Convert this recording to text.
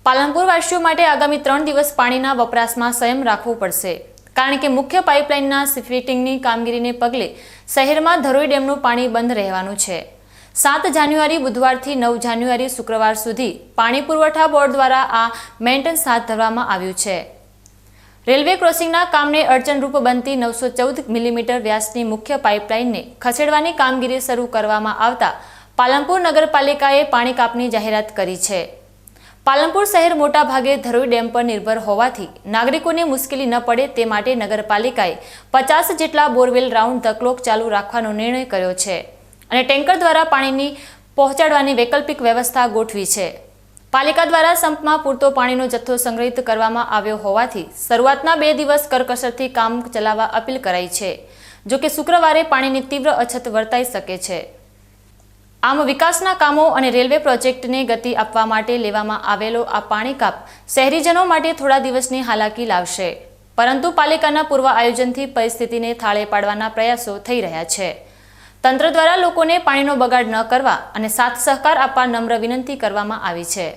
પાલનપુર વાસીઓ માટે આગામી 3 દિવસ પાણીના વપરાશમાં સંયમ રાખવું પડશે, કારણ કે મુખ્ય પાઇપલાઇનના ફિટિંગની કામગીરીને પગલે શહેરમાં ધરોઈ ડેમનું પાણી બંધ રહેવાનું છે। 7 જાન્યુઆરી બુધવારથી 9 જાન્યુઆરી શુક્રવાર સુધી પાણી પુરવઠા બોર્ડ દ્વારા આ મેન્ટેનન્સ હાથ ધરવામાં આવ્યું છે। રેલવે ક્રોસિંગના કામને અડચણરૂપ બનતી 914 મિલીમીટર વ્યાસની મુખ્ય પાઇપલાઇનને ખસેડવાની કામગીરી શરૂ કરવામાં આવતા પાલનપુર નગરપાલિકાએ પાણી કાપની જાહેરાત કરી છે। પાલનપુર શહેર મોટા ભાગે ધરોઈ ડેમ પર નિર્ભર હોવાથી નાગરિકોને મુશ્કેલી ન પડે તે માટે નગરપાલિકાએ 50 જેટલા બોરવેલ રાઉન્ડ ધ ક્લોક ચાલુ રાખવાનો નિર્ણય કર્યો છે અને ટેન્કર દ્વારા પાણીની પહોંચાડવાની વૈકલ્પિક વ્યવસ્થા ગોઠવી છે। પાલિકા દ્વારા સંપમાં પૂરતો પાણીનો જથ્થો સંગ્રહિત કરવામાં આવ્યો હોવાથી શરૂઆતના 2 દિવસ કરકસરથી કામ ચલાવવા અપીલ કરાઈ છે, જો કે શુક્રવારે પાણીની તીવ્ર અછત વર્તાઈ શકે છે। આમ વિકાસના કામો અને રેલવે પ્રોજેક્ટને ગતિ આપવા માટે લેવામાં આવેલો આ પાણી કાપ શહેરીજનો માટે થોડા દિવસની હાલાકી લાવશે, પરંતુ પાલિકાના પૂર્વ આયોજનથી પરિસ્થિતિને થાળે પાડવાના પ્રયાસો થઈ રહ્યા છે। તંત્ર દ્વારા લોકોને પાણીનો બગાડ ન કરવા અને સાથ સહકાર આપવા નમ્ર વિનંતી કરવામાં આવી છે।